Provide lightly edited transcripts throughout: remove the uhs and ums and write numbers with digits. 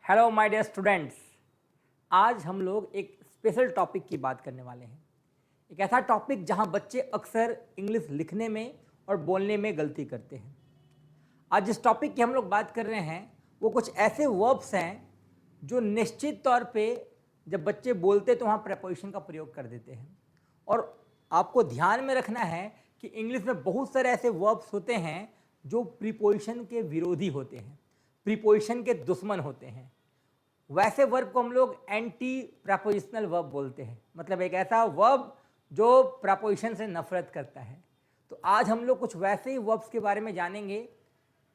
Hello my dear students. आज हम लोग एक स्पेशल टॉपिक की बात करने वाले हैं। एक ऐसा टॉपिक जहां बच्चे अक्सर इंग्लिश लिखने में और बोलने में गलती करते हैं। आज जिस टॉपिक की हम लोग बात कर रहे हैं वो कुछ ऐसे वर्ब्स हैं जो निश्चित तौर पे जब बच्चे बोलते तो वहाँ प्रेपोजिशन का प्रयोग कर देते हैं। और आपको ध्यान में रखना है कि इंग्लिश में बहुत सारे ऐसे वर्ब्स होते हैं जो प्रीपोजिशन के विरोधी होते हैं, प्रीपोजिशन के दुश्मन होते हैं। वैसे वर्ब को हम लोग एंटी प्रपोजिशनल वर्ब बोलते हैं, मतलब एक ऐसा वर्ब जो प्रपोजिशन से नफरत करता है। तो आज हम लोग कुछ वैसे ही वर्ब्स के बारे में जानेंगे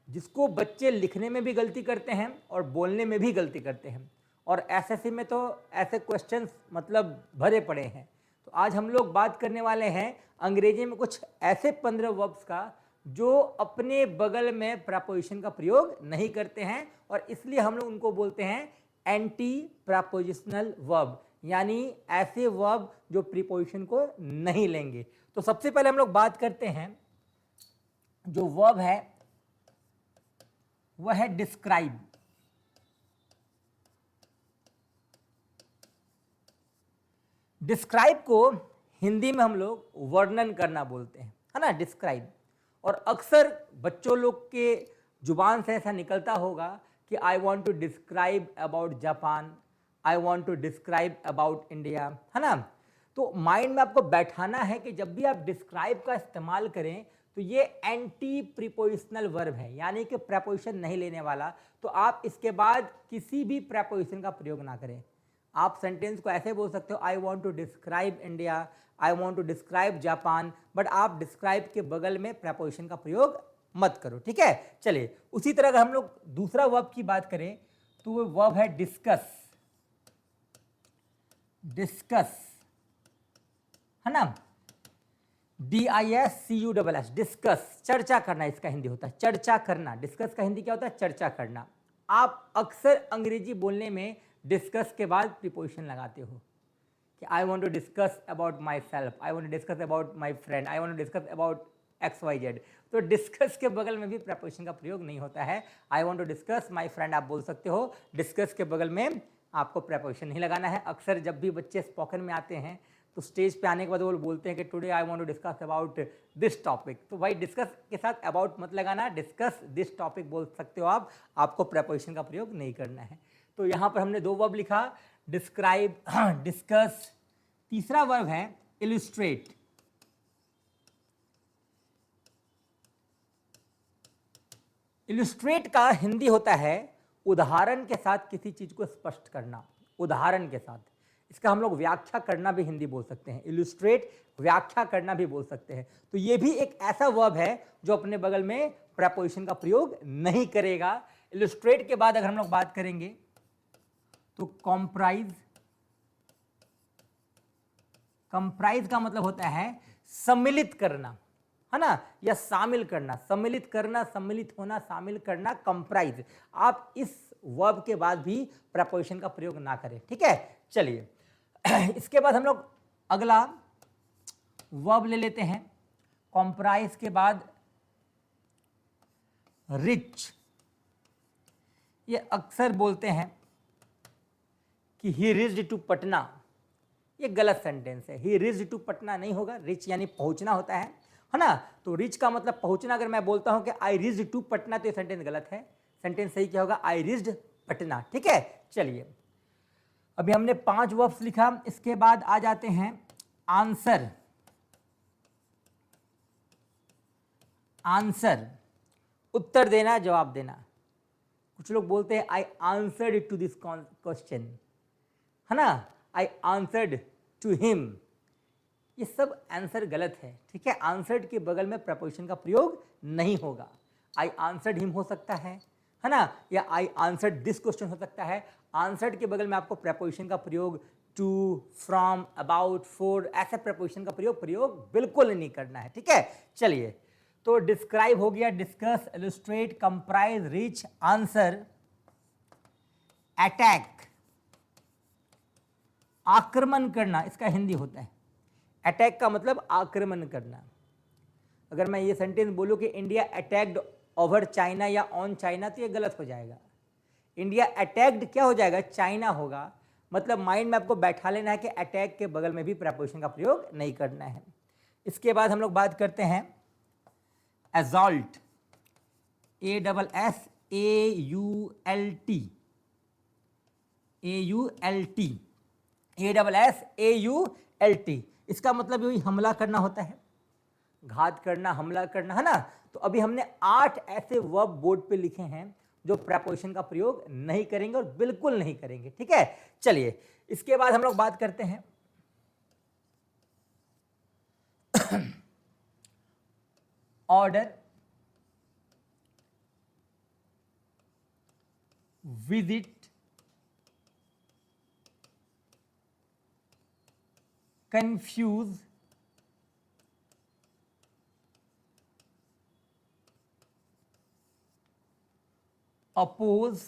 जिसको बच्चे लिखने में भी गलती करते हैं और बोलने में भी गलती करते हैं, और एसएससी में तो ऐसे क्वेश्चंस मतलब भरे पड़े हैं। तो आज हम लोग बात करने वाले हैं अंग्रेजी में कुछ ऐसे 15 वर्ब्स का जो अपने बगल में प्रपोजिशन का प्रयोग नहीं करते हैं, और इसलिए हम लोग उनको बोलते हैं एंटी प्रपोजिशनल वर्ब, यानी ऐसे वर्ब जो प्रीपोजिशन को नहीं लेंगे। तो सबसे पहले हम लोग बात करते हैं, जो वर्ब है वह है डिस्क्राइब। डिस्क्राइब को हिंदी में हम लोग वर्णन करना बोलते हैं, है ना, डिस्क्राइब। और अक्सर बच्चों लोग के जुबान से ऐसा निकलता होगा कि I want to describe about Japan, I want to describe about India, है ना। तो माइंड में आपको बैठाना है कि जब भी आप डिस्क्राइब का इस्तेमाल करें तो ये एंटी प्रीपोजिशनल वर्ब है, यानी कि प्रेपोजिशन नहीं लेने वाला। तो आप इसके बाद किसी भी प्रेपोजिशन का प्रयोग ना करें। आप सेंटेंस को ऐसे बोल सकते हो, I want to describe India, I want to describe Japan, but आप डिस्क्राइब के बगल में प्रेपोजिशन का प्रयोग मत करो, ठीक है। चलिए, उसी तरह अगर हम लोग दूसरा वर्ब की बात करें तो वो वर्ब है डिस्कस। डिस्कस, है ना, DISCUSS, डिस्कस, चर्चा करना इसका हिंदी होता है, चर्चा करना। डिस्कस का हिंदी क्या होता है? चर्चा करना। आप अक्सर अंग्रेजी बोलने में डिस्कस के बाद प्रीपोजिशन लगाते हो कि I want to discuss about my self, I want to discuss about my friend, I want to discuss about XYZ। तो डिस्कस के बगल में भी प्रेपोजिशन का प्रयोग नहीं होता है। I want to discuss my friend आप बोल सकते हो, डिस्कस के बगल में आपको प्रेपोजिशन नहीं लगाना है। अक्सर जब भी बच्चे स्पोकन में आते हैं तो स्टेज पे आने के बाद वो बोलते हैं कि today I want to discuss about this topic. तो भाई डिस्कस के साथ अबाउट मत लगाना, डिस्कस दिस टॉपिक बोल सकते हो आप, आपको प्रेपोजिशन का प्रयोग नहीं करना है। तो यहाँ पर हमने दो वर्ब लिखा, डिस्क्राइब, डिस्कस। तीसरा वर्ब है इलुस्ट्रेट। इलुस्ट्रेट का हिंदी होता है उदाहरण के साथ किसी चीज को स्पष्ट करना, उदाहरण के साथ। इसका हम लोग व्याख्या करना भी हिंदी बोल सकते हैं, इलुस्ट्रेट व्याख्या करना भी बोल सकते हैं। तो ये भी एक ऐसा वर्ब है जो अपने बगल में प्रेपोजिशन का प्रयोग नहीं करेगा। इलुस्ट्रेट के बाद अगर हम लोग बात करेंगे तो कॉम्प्राइज। कंप्राइज का मतलब होता है सम्मिलित करना, है ना, या शामिल करना। सम्मिलित करना, सम्मिलित होना, शामिल करना, कंप्राइज। आप इस वर्ब के बाद भी प्रेपोजिशन का प्रयोग ना करें, ठीक है। चलिए, इसके बाद हम लोग अगला वर्ब ले लेते हैं, कंप्राइज के बाद रिच। ये अक्सर बोलते हैं कि ही रिच्ड टू पटना, ये गलत सेंटेंस है। ही रिच्ड टू पटना नहीं होगा, रिच यानी पहुंचना होता है ना। तो रिच का मतलब पहुंचना। अगर मैं बोलता हूं कि आई रिच्ड टू पटना तो ये सेंटेंस गलत है। सेंटेंस सही क्या होगा? आई रिच्ड पटना, ठीक है। चलिए, अभी हमने 5 वर्ब्स लिखा, इसके बाद आ जाते हैं आंसर। आंसर, उत्तर देना, जवाब देना। कुछ लोग बोलते हैं I answered to this question, है ना, आई आंसर्ड टू हिम। ये सब आंसर गलत है, ठीक है। आंसर्ड के बगल में प्रेपोजिशन का प्रयोग नहीं होगा। आई आंसर्ड हिम हो सकता है ना, या आई आंसर्ड दिस क्वेश्चन हो सकता है। आंसर्ड के बगल में आपको प्रेपोजिशन का प्रयोग टू, फ्रॉम, अबाउट, फॉर, ऐसे प्रेपोजिशन का प्रयोग बिल्कुल नहीं करना है, ठीक है। चलिए, तो डिस्क्राइब हो गया, discuss, illustrate, comprise, rich, answer. Attack, आक्रमण करना, इसका हिंदी होता है। अटैक का मतलब आक्रमण करना। अगर मैं ये सेंटेंस बोलूं कि इंडिया अटैक्ड ओवर चाइना या ऑन चाइना तो ये गलत हो जाएगा। इंडिया अटैक्ड क्या हो जाएगा, चाइना होगा। मतलब माइंड में आपको बैठा लेना है कि अटैक के बगल में भी प्रेपोजिशन का प्रयोग नहीं करना है। इसके बाद हम लोग बात करते हैं एसॉल्ट, ASSAULT, ASSAULT। इसका मतलब यही हमला करना होता है, घात करना, हमला करना, है ना। तो अभी हमने 8 ऐसे वर्ब बोर्ड पे लिखे हैं जो प्रेपोजिशन का प्रयोग नहीं करेंगे और बिल्कुल नहीं करेंगे, ठीक है। चलिए इसके बाद हम लोग बात करते हैं order, visit, confuse, oppose,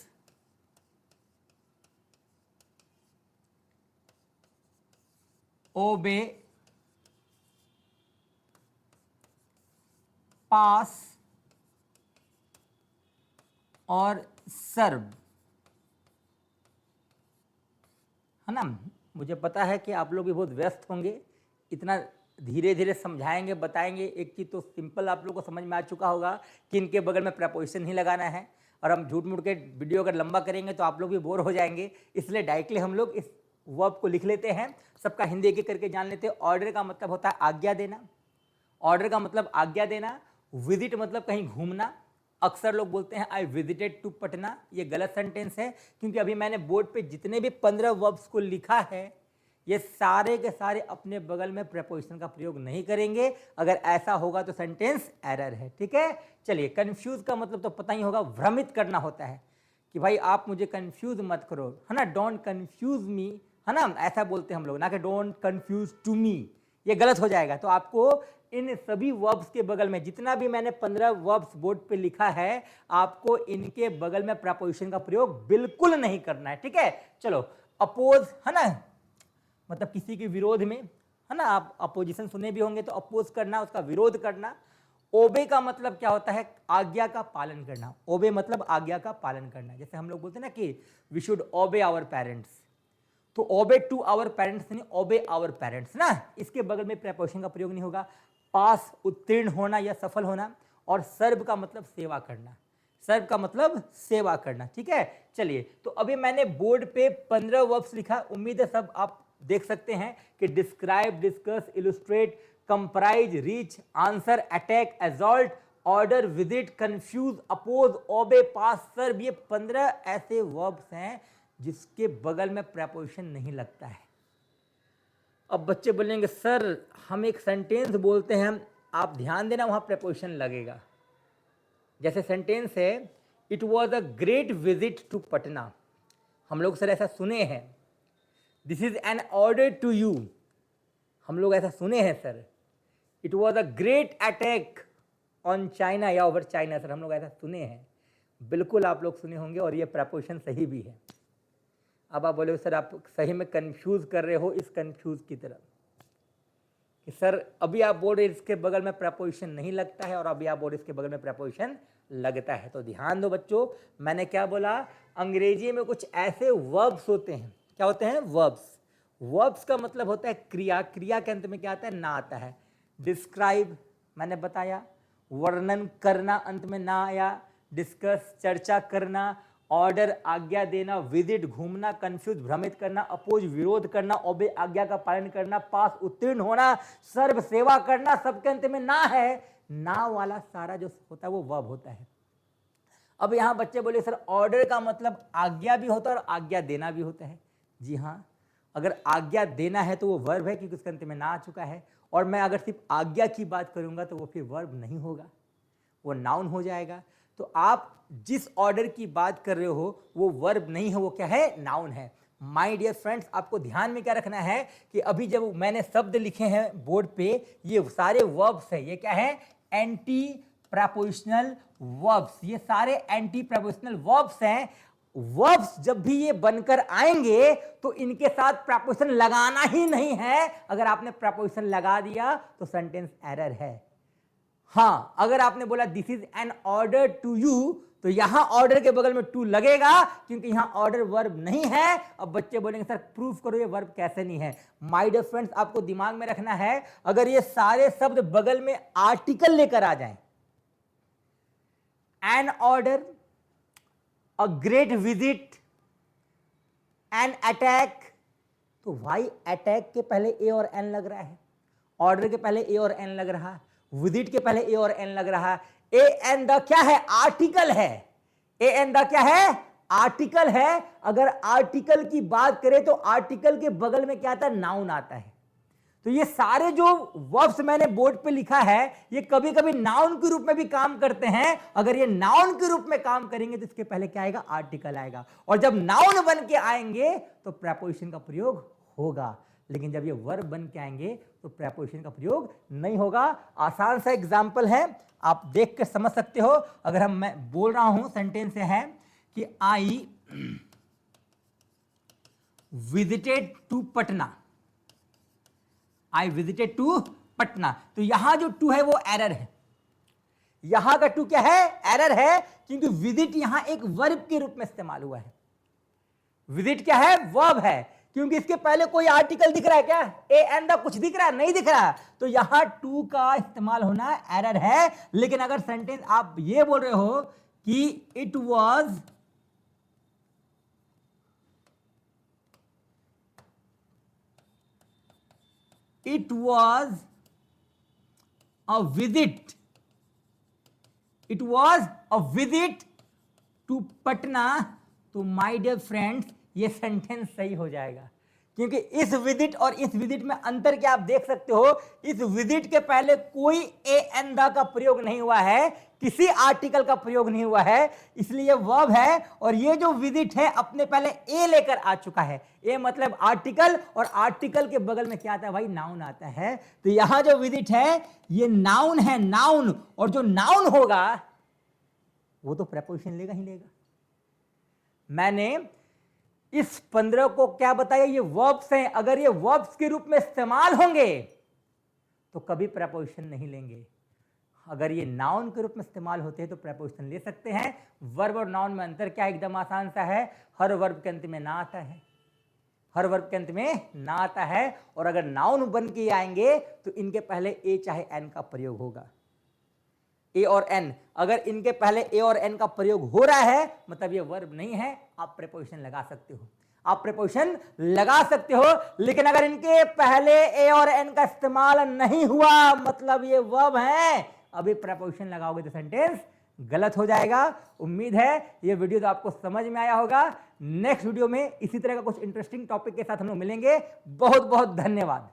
obey, पास और सर्व, है ना। मुझे पता है कि आप लोग भी बहुत व्यस्त होंगे, इतना धीरे धीरे समझाएंगे, बताएंगे। एक चीज़ तो सिंपल आप लोग को समझ में आ चुका होगा कि इनके बगल में प्रेपोजिशन ही लगाना है, और हम झूठ मूठ के वीडियो अगर लंबा करेंगे तो आप लोग भी बोर हो जाएंगे। इसलिए डायरेक्टली हम लोग इस वर्ब को लिख लेते हैं, सबका हिंदी एक एक करके जान लेते हैं। ऑर्डर का मतलब होता है आज्ञा देना, ऑर्डर का मतलब आज्ञा देना। विजिट मतलब कहीं घूमना, अक्सर लोग बोलते हैं आई विजिटेड टू पटना, ये गलत सेंटेंस है, क्योंकि अभी मैंने बोर्ड पे जितने भी 15 वर्ब्स को लिखा है ये सारे के सारे अपने बगल में प्रेपोजिशन का प्रयोग नहीं करेंगे। अगर ऐसा होगा तो सेंटेंस एरर है, ठीक है। चलिए कंफ्यूज का मतलब तो पता ही होगा, भ्रमित करना होता है कि भाई आप मुझे कंफ्यूज मत करो, है ना। डोंट कंफ्यूज मी, है ना, ऐसा बोलते हैं हम लोग, ना कि डोंट कंफ्यूज टू मी, ये गलत हो जाएगा। तो आपको इन सभी वर्ब्स के बगल में जितना भी मैंने 15 वर्ब्स बोर्ड पे लिखा है, आपको इनके बगल में प्रेपोजिशन का प्रयोग बिल्कुल नहीं करना है, ठीक है। चलो अपोज, है ना, मतलब किसी के विरोध में, है ना, आप अपोजिशन सुने भी होंगे, तो अपोज करना, उसका विरोध करना। ओबे का मतलब क्या होता है, आज्ञा का पालन करना। ओबे मतलब आज्ञा का पालन करना। जैसे हम लोग बोलते हैं ना कि we should obey our parents, तो ओबे टू आवर पेरेंट्स नहीं, ओबे आवर पेरेंट्स ना, इसके बगल में प्रेपोजिशन का प्रयोग नहीं होगा। पास उत्तीर्ण होना या सफल होना, और सर्व का मतलब सेवा करना, सर्व का मतलब सेवा करना, ठीक है। चलिए तो अभी मैंने बोर्ड पे 15 वर्ब्स लिखा, उम्मीद है सब आप देख सकते हैं कि describe, discuss, illustrate, comprise, reach, answer, attack, assault, order, visit, confuse, oppose, obey, pass, सर्व, ये 15 ऐसे वर्ब्स हैं जिसके बगल में प्रेपोजिशन नहीं लगता है। अब बच्चे बोलेंगे सर हम एक सेंटेंस बोलते हैं, आप ध्यान देना वहाँ प्रेपोजिशन लगेगा। जैसे सेंटेंस है it was a great visit to Patna, हम लोग सर ऐसा सुने हैं। This is an order to you, हम लोग ऐसा सुने हैं sir. It was a great attack on China या ओवर चाइना, सर हम लोग ऐसा सुने हैं। बिल्कुल आप लोग सुने होंगे और ये प्रेपोजिशन सही भी है। अब आप बोले सर आप सही में कंफ्यूज कर रहे हो इस कंफ्यूज की तरह, कि सर अभी आप बोल रहे इसके बगल में प्रेपोजिशन नहीं लगता है और अभी आप बोल रहे इसके बगल में प्रेपोजिशन लगता है। तो ध्यान दो बच्चों, मैंने क्या बोला, अंग्रेजी में कुछ ऐसे वर्ब्स होते हैं, क्या होते हैं, वर्ब्स। वर्ब्स का मतलब होता है क्रिया, क्रिया के अंत में क्या आता है, ना आता है। डिस्क्राइब मैंने बताया, वर्णन करना अंत में ना आया, डिस्कस चर्चा करना, ऑर्डर आज्ञा देना, विजिट घूमना, कंफ्यूज भ्रमित करना, अपोज विरोध करना, ओबे आज्ञा का पालन करना, पास उत्तीर्ण होना, सर्व सेवा करना, सबके अंत में ना है। ना वाला सारा जो होता है वो वर्ब होता है। अब यहाँ बच्चे बोले सर ऑर्डर का मतलब आज्ञा भी होता है और आज्ञा देना भी होता है। जी हाँ, अगर आज्ञा देना है तो वो वर्ब है क्योंकि उसके अंत में ना आ चुका है, और मैं अगर सिर्फ आज्ञा की बात करूंगा तो वो फिर वर्ब नहीं होगा, वो नाउन हो जाएगा। तो आप जिस ऑर्डर की बात कर रहे हो वो वर्ब नहीं है, वो क्या है, नाउन है। माय डियर फ्रेंड्स, आपको ध्यान में क्या रखना है कि अभी जब मैंने शब्द लिखे हैं बोर्ड पे, ये सारे वर्ब्स है, ये क्या है, एंटी प्रेपोजिशनल वर्ब्स, ये सारे एंटी प्रेपोजिशनल वर्ब्स हैं। वर्ब्स जब भी ये बनकर आएंगे तो इनके साथ प्रेपोजिशन लगाना ही नहीं है। अगर आपने प्रेपोजिशन लगा दिया तो सेंटेंस एरर है। हाँ, अगर आपने बोला this is an order to you, तो यहां ऑर्डर के बगल में टू लगेगा क्योंकि यहां ऑर्डर वर्ब नहीं है। अब बच्चे बोलेंगे सर प्रूफ करो ये वर्ब कैसे नहीं है। माय डियर फ्रेंड्स, आपको दिमाग में रखना है, अगर ये सारे शब्द बगल में आर्टिकल लेकर आ जाएं, an order, a great visit, an attack, तो भाई अटैक के पहले ए और एन लग रहा है, ऑर्डर के पहले ए और एन लग रहा, विजिट के पहले ए और एन लग रहा। ए एन द क्या है? आर्टिकल है। ए एन द क्या है? आर्टिकल है। अगर आर्टिकल की बात करें तो आर्टिकल के बगल में क्या आता है? नाउन आता है। तो ये सारे जो वर्ब्स मैंने बोर्ड पे लिखा है ये कभी कभी नाउन के रूप में भी काम करते हैं। अगर ये नाउन के रूप में काम करेंगे तो इसके पहले क्या आएगा? आर्टिकल आएगा। और जब नाउन बन के आएंगे तो प्रेपोजिशन का प्रयोग होगा, लेकिन जब ये वर्ब बन के आएंगे तो प्रेपोजिशन का प्रयोग नहीं होगा। आसान सा एग्जांपल है, आप देख के समझ सकते हो। अगर मैं बोल रहा हूं, सेंटेंस है कि I visited to Patna, I visited to Patna, तो यहां जो टू है वो एरर है। यहां का टू क्या है? एरर है, क्योंकि विजिट यहां एक वर्ब के रूप में इस्तेमाल हुआ है। विजिट क्या है? वर्ब है, क्योंकि इसके पहले कोई आर्टिकल दिख रहा है क्या? ए एन द कुछ दिख रहा है? नहीं दिख रहा। तो यहां टू का इस्तेमाल होना एरर है। लेकिन अगर सेंटेंस आप ये बोल रहे हो कि it was a visit, it was a visit to Patna, तो माय डियर फ्रेंड्स ये सेंटेंस सही हो जाएगा, क्योंकि इस विजिट और इस विजिट में अंतर क्या आप देख सकते हो। इस विजिट के पहले कोई ए एन द का प्रयोग नहीं हुआ है, किसी आर्टिकल का प्रयोग नहीं हुआ है, इसलिए ये वर्ब है। और ये जो विजिट है अपने पहले ए लेकर आ चुका है। ए मतलब आर्टिकल, और आर्टिकल के बगल में क्या आता है भाई? नाउन आता है। तो यहां जो विजिट है ये नाउन है, नाउन। और जो नाउन होगा वो तो प्रेपोजिशन लेगा ही लेगा। मैंने इस 15 को क्या बताया? ये वर्ब्स हैं। अगर ये वर्ब्स के रूप में इस्तेमाल होंगे तो कभी प्रेपोजिशन नहीं लेंगे। अगर ये नाउन के रूप में इस्तेमाल होते हैं तो प्रेपोजिशन ले सकते हैं। वर्ब और नाउन में अंतर क्या है? एकदम आसान सा है, हर वर्ब के अंत में ना आता है, हर वर्ब के अंत में ना आता है। और अगर नाउन बन के आएंगे तो इनके पहले ए चाहे एन का प्रयोग होगा। ए और एन, अगर इनके पहले ए और एन का प्रयोग हो रहा है मतलब ये वर्ब नहीं है, आप प्रेपोजिशन लगा सकते हो, आप प्रेपोजिशन लगा सकते हो। लेकिन अगर इनके पहले ए और एन का इस्तेमाल नहीं हुआ मतलब ये वर्ब है, अभी प्रेपोजिशन लगाओगे तो सेंटेंस गलत हो जाएगा। उम्मीद है ये वीडियो तो आपको समझ में आया होगा। नेक्स्ट वीडियो में इसी तरह का कुछ इंटरेस्टिंग टॉपिक के साथ हम लोग मिलेंगे। बहुत बहुत धन्यवाद।